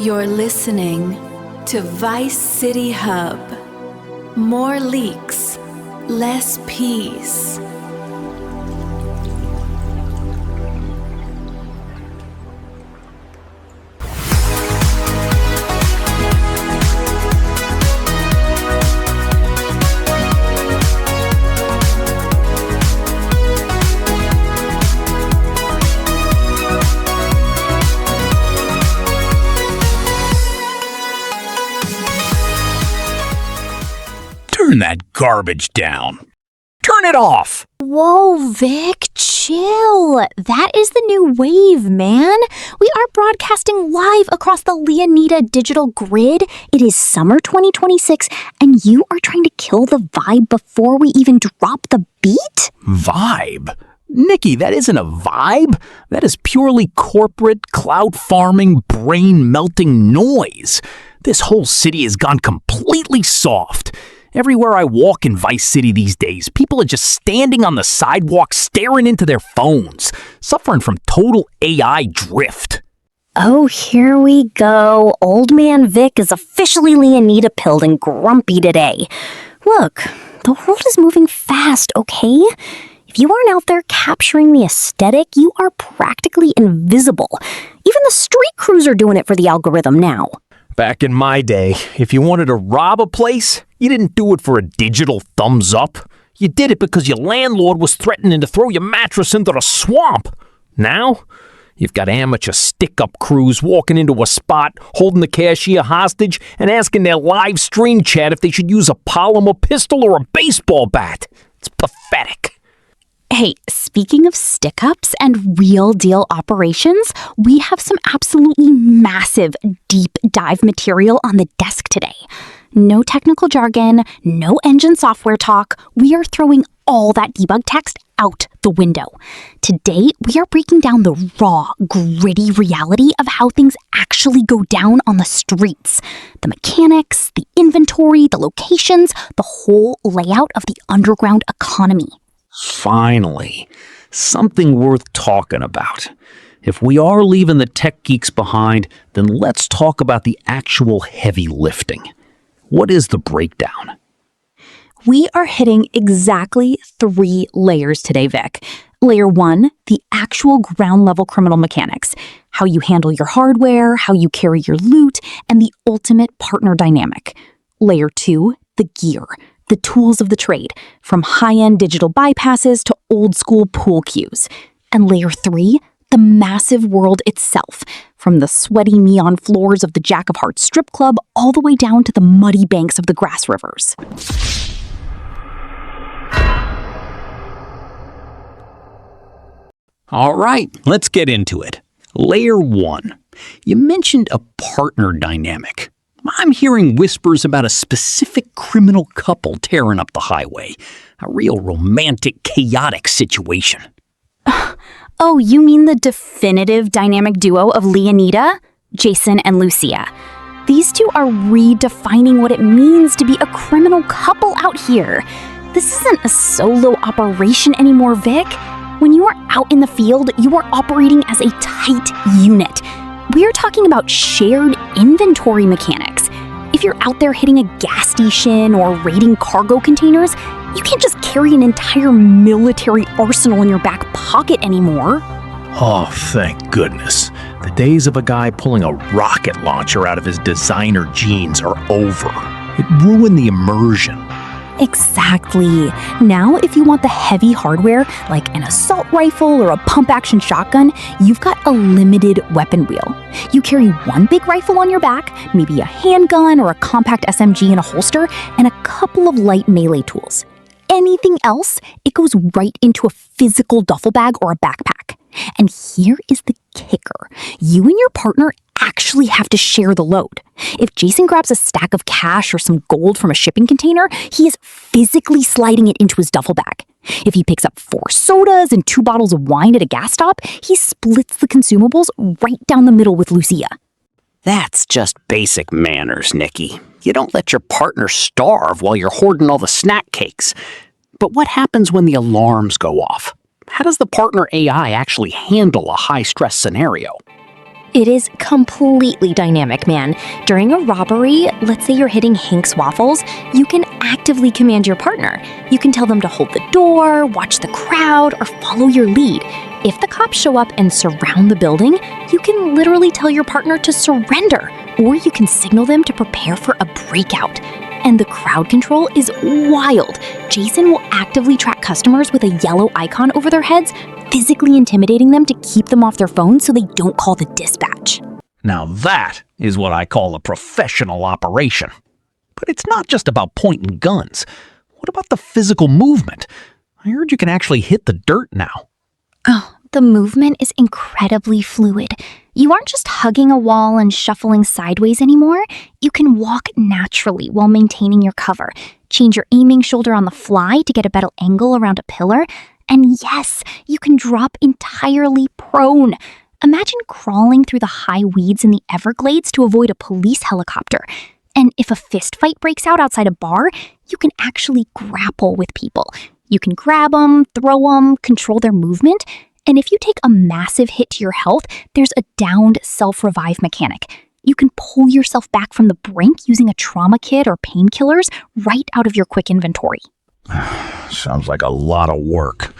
You're listening to Vice City Hub. More leaks, less peace. Turn that garbage down. Turn it off. Whoa, Vic, chill. That is the new wave, man. We are broadcasting live across the Leonida digital grid. It is summer 2026, and you are trying to kill the vibe before we even drop the beat? Vibe? Nikki, that isn't a vibe. That is purely corporate, cloud farming, brain-melting noise. This whole city has gone completely soft. Everywhere I walk in Vice City these days, people are just standing on the sidewalk staring into their phones, suffering from total AI drift. Oh, here we go. Old man Vic is officially Leonida-pilled and grumpy today. Look, the world is moving fast, okay? If you aren't out there capturing the aesthetic, you are practically invisible. Even the street crews are doing it for the algorithm now. Back in my day, if you wanted to rob a place, you didn't do it for a digital thumbs up. You did it because your landlord was threatening to throw your mattress into the swamp. Now, you've got amateur stick-up crews walking into a spot, holding the cashier hostage, and asking their live stream chat if they should use a polymer pistol or a baseball bat. It's pathetic. Hey, speaking of stick-ups and real-deal operations, we have some absolutely massive deep dive material on the desk today. No technical jargon, no engine software talk. We are throwing all that debug text out the window. Today, we are breaking down the raw, gritty reality of how things actually go down on the streets. The mechanics, the inventory, the locations, the whole layout of the underground economy. Finally, something worth talking about. If we are leaving the tech geeks behind, then let's talk about the actual heavy lifting. What is the breakdown? We are hitting exactly 3 layers today, Vic. Layer 1, the actual ground-level criminal mechanics. How you handle your hardware, how you carry your loot, and the ultimate partner dynamic. Layer 2, the gear. The tools of the trade, from high-end digital bypasses to old-school pool cues. And Layer 3, the massive world itself, from the sweaty neon floors of the Jack of Hearts strip club all the way down to the muddy banks of the Grassrivers. All right, let's get into it. Layer 1. You mentioned a partner dynamic. I'm hearing whispers about a specific criminal couple tearing up the highway. A real romantic, chaotic situation. Oh, you mean the definitive dynamic duo of Leonida, Jason and Lucia. These two are redefining what it means to be a criminal couple out here. This isn't a solo operation anymore, Vic. When you are out in the field, you are operating as a tight unit. We are talking about shared inventory mechanics. If you're out there hitting a gas station or raiding cargo containers, you can't just carry an entire military arsenal in your back pocket anymore. Oh, thank goodness. The days of a guy pulling a rocket launcher out of his designer jeans are over. It ruined the immersion. Exactly. Now, if you want the heavy hardware, like an assault rifle or a pump-action shotgun, you've got a limited weapon wheel. You carry one big rifle on your back, maybe a handgun or a compact SMG in a holster, and a couple of light melee tools. Anything else, it goes right into a physical duffel bag or a backpack. And here is the kicker. You and your partner actually have to share the load. If Jason grabs a stack of cash or some gold from a shipping container, he is physically sliding it into his duffel bag. If he picks up 4 sodas and 2 bottles of wine at a gas stop, he splits the consumables right down the middle with Lucia. That's just basic manners, Nikki. You don't let your partner starve while you're hoarding all the snack cakes. But what happens when the alarms go off? How does the partner AI actually handle a high-stress scenario? It is completely dynamic, man. During a robbery, let's say you're hitting Hank's Waffles, you can actively command your partner. You can tell them to hold the door, watch the crowd, or follow your lead. If the cops show up and surround the building, you can literally tell your partner to surrender, or you can signal them to prepare for a breakout. And the crowd control is wild. Jason will actively track customers with a yellow icon over their heads, physically intimidating them to keep them off their phones so they don't call the dispatch. Now that is what I call a professional operation. But it's not just about pointing guns. What about the physical movement? I heard you can actually hit the dirt now. Oh, the movement is incredibly fluid. You aren't just hugging a wall and shuffling sideways anymore. You can walk naturally while maintaining your cover. Change your aiming shoulder on the fly to get a better angle around a pillar. And yes, you can drop entirely prone. Imagine crawling through the high weeds in the Everglades to avoid a police helicopter. And if a fist fight breaks out outside a bar, you can actually grapple with people. You can grab them, throw them, control their movement. And if you take a massive hit to your health, there's a downed self-revive mechanic. You can pull yourself back from the brink using a trauma kit or painkillers right out of your quick inventory. Sounds like a lot of work.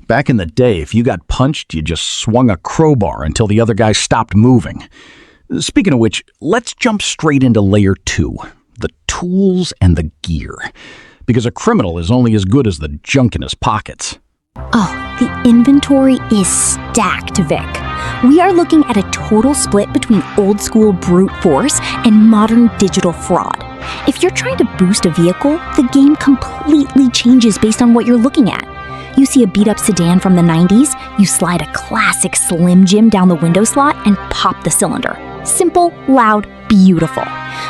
Back in the day, if you got punched, you just swung a crowbar until the other guy stopped moving. Speaking of which, let's jump straight into Layer 2, the tools and the gear. Because a criminal is only as good as the junk in his pockets. Oh, the inventory is stacked, Vic. We are looking at a total split between old school brute force and modern digital fraud. If you're trying to boost a vehicle, the game completely changes based on what you're looking at. You see a beat-up sedan from the 90s, you slide a classic Slim Jim down the window slot and pop the cylinder. Simple, loud, beautiful.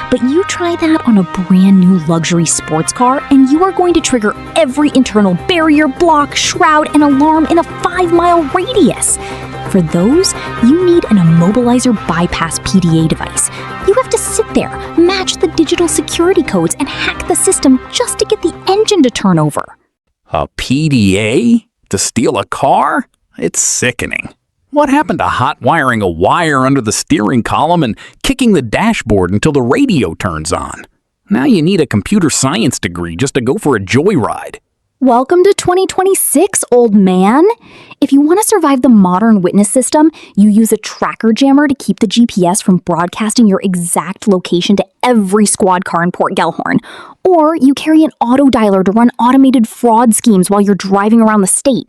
But you try that on a brand new luxury sports car and you are going to trigger every internal barrier, block, shroud, and alarm in a 5-mile radius. For those, you need an immobilizer bypass PDA device. You have to sit there, match the digital security codes, and hack the system just to get the engine to turn over. A PDA? To steal a car? It's sickening. What happened to hot wiring a wire under the steering column and kicking the dashboard until the radio turns on? Now you need a computer science degree just to go for a joyride. Welcome to 2026, old man. If you want to survive the modern witness system, you use a tracker jammer to keep the GPS from broadcasting your exact location to every squad car in Port Gellhorn. Or you carry an auto dialer to run automated fraud schemes while you're driving around the state.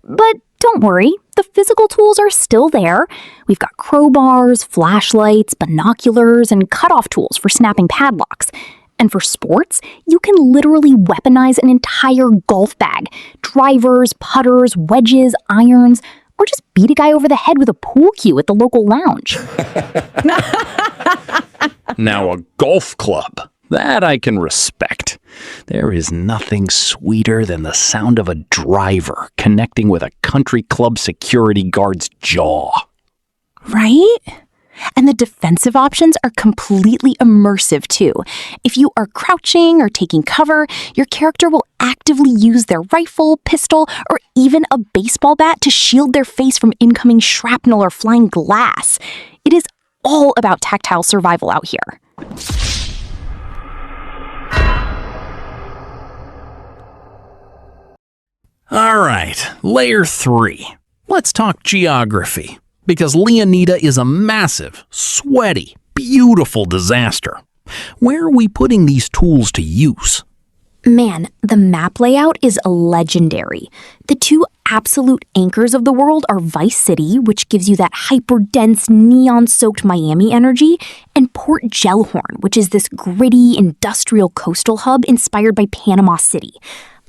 But don't worry, the physical tools are still there. We've got crowbars, flashlights, binoculars, and cutoff tools for snapping padlocks. And for sports, you can literally weaponize an entire golf bag. Drivers, putters, wedges, irons, or just beat a guy over the head with a pool cue at the local lounge. Now a golf club. That I can respect. There is nothing sweeter than the sound of a driver connecting with a country club security guard's jaw. Right? And the defensive options are completely immersive too. If you are crouching or taking cover, your character will actively use their rifle, pistol, or even a baseball bat to shield their face from incoming shrapnel or flying glass. It is all about tactile survival out here. All right, Layer 3. Let's talk geography. Because Leonida is a massive, sweaty, beautiful disaster. Where are we putting these tools to use? Man, the map layout is legendary. The two absolute anchors of the world are Vice City, which gives you that hyper-dense, neon-soaked Miami energy, and Port Gellhorn, which is this gritty, industrial coastal hub inspired by Panama City.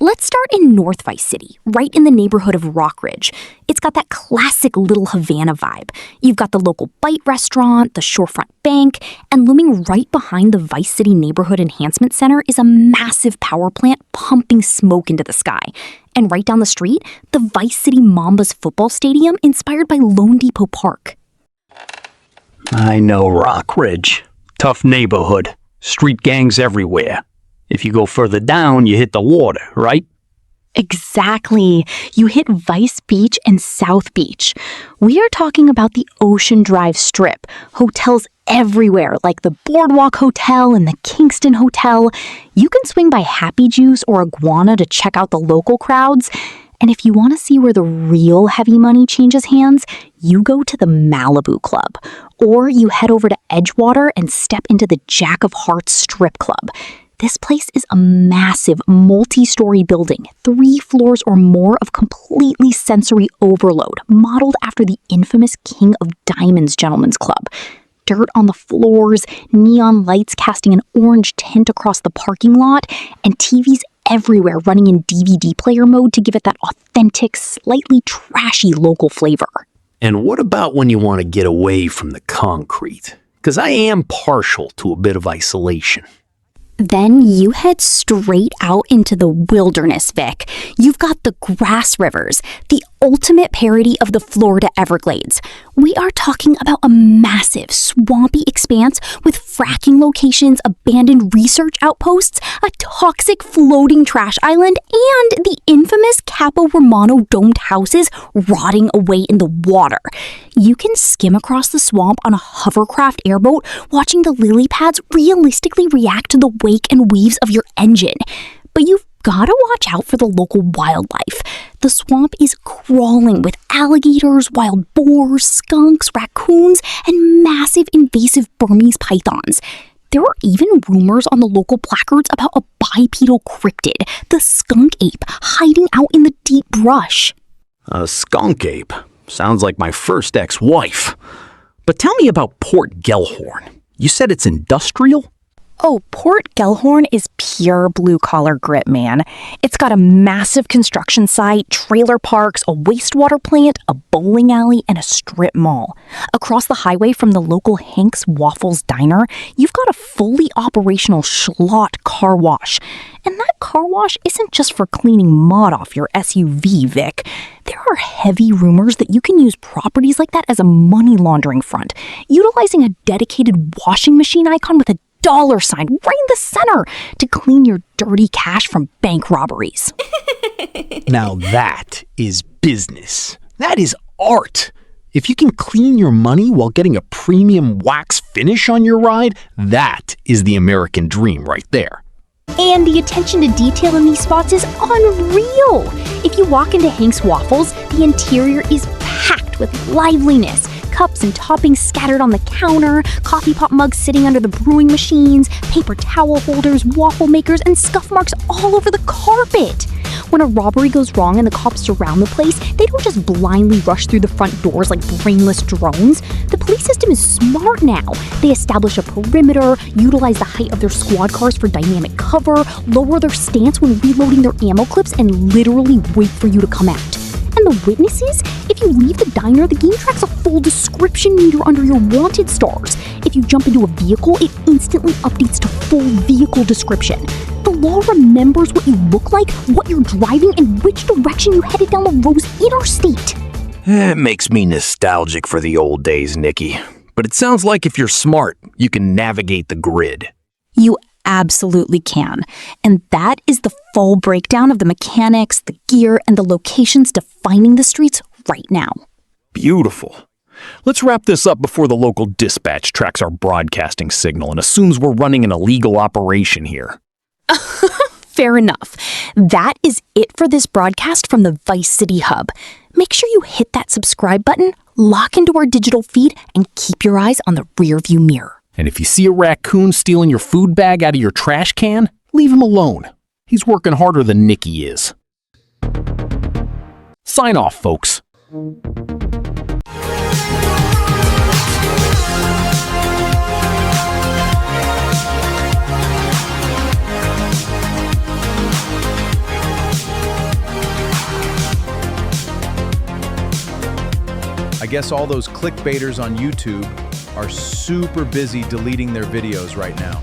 Let's start in North Vice City, right in the neighborhood of Rockridge. It's got that classic little Havana vibe. You've got the local bite restaurant, the shorefront bank, and looming right behind the Vice City Neighborhood Enhancement Center is a massive power plant pumping smoke into the sky. And right down the street, the Vice City Mambas football stadium inspired by Lone Depot Park. I know Rockridge. Tough neighborhood. Street gangs everywhere. If you go further down, you hit the water, right? Exactly. You hit Vice Beach and South Beach. We are talking about the Ocean Drive Strip. Hotels everywhere, like the Boardwalk Hotel and the Kingston Hotel. You can swing by Happy Juice or Iguana to check out the local crowds. And if you want to see where the real heavy money changes hands, you go to the Malibu Club. Or you head over to Edgewater and step into the Jack of Hearts Strip Club. This place is a massive, multi-story building, 3 floors or more of completely sensory overload, modeled after the infamous King of Diamonds Gentlemen's Club. Dirt on the floors, neon lights casting an orange tint across the parking lot, and TVs everywhere running in DVD player mode to give it that authentic, slightly trashy local flavor. And what about when you want to get away from the concrete? Because I am partial to a bit of isolation. Then you head straight out into the wilderness, Vic. You've got the Grassrivers, the ultimate parody of the Florida Everglades. We are talking about a massive, swampy expanse with fracking locations, abandoned research outposts, a toxic floating trash island, and the infamous Capo Romano domed houses rotting away in the water. You can skim across the swamp on a hovercraft airboat, watching the lily pads realistically react to the wake and weaves of your engine. But you've gotta watch out for the local wildlife. The swamp is crawling with alligators, wild boars, skunks, raccoons, and massive invasive Burmese pythons. There are even rumors on the local placards about a bipedal cryptid, the skunk ape, hiding out in the deep brush. A skunk ape? Sounds like my first ex-wife. But tell me about Port Gellhorn. You said it's industrial? Oh, Port Gellhorn is pure blue-collar grit, man. It's got a massive construction site, trailer parks, a wastewater plant, a bowling alley, and a strip mall. Across the highway from the local Hank's Waffles Diner, you've got a fully operational Schlott car wash. And that car wash isn't just for cleaning mud off your SUV, Vic. There are heavy rumors that you can use properties like that as a money laundering front, utilizing a dedicated washing machine icon with a $ sign right in the center to clean your dirty cash from bank robberies. Now that is business. That is art. If you can clean your money while getting a premium wax finish on your ride, that is the American dream right there. And the attention to detail in these spots is unreal. If you walk into Hank's Waffles, the interior is packed with liveliness. Cups and toppings scattered on the counter, coffee pot mugs sitting under the brewing machines, paper towel holders, waffle makers, and scuff marks all over the carpet. When a robbery goes wrong and the cops surround the place, they don't just blindly rush through the front doors like brainless drones. The police system is smart now. They establish a perimeter, utilize the height of their squad cars for dynamic cover, lower their stance when reloading their ammo clips, and literally wait for you to come out. And the witnesses? If you leave the diner, the game tracks a full description meter under your wanted stars. If you jump into a vehicle, it instantly updates to full vehicle description. The law remembers what you look like, what you're driving, and which direction you headed down the Rose Interstate. It makes me nostalgic for the old days, Nikki. But it sounds like if you're smart, you can navigate the grid. You absolutely can. And that is the full breakdown of the mechanics, the gear, and the locations defining the streets right now. Beautiful. Let's wrap this up before the local dispatch tracks our broadcasting signal and assumes we're running an illegal operation here. Fair enough. That is it for this broadcast from the Vice City Hub. Make sure you hit that subscribe button, lock into our digital feed, and keep your eyes on the rearview mirror. And if you see a raccoon stealing your food bag out of your trash can, leave him alone. He's working harder than Nikki is. Sign off, folks. I guess all those clickbaiters on YouTube are super busy deleting their videos right now.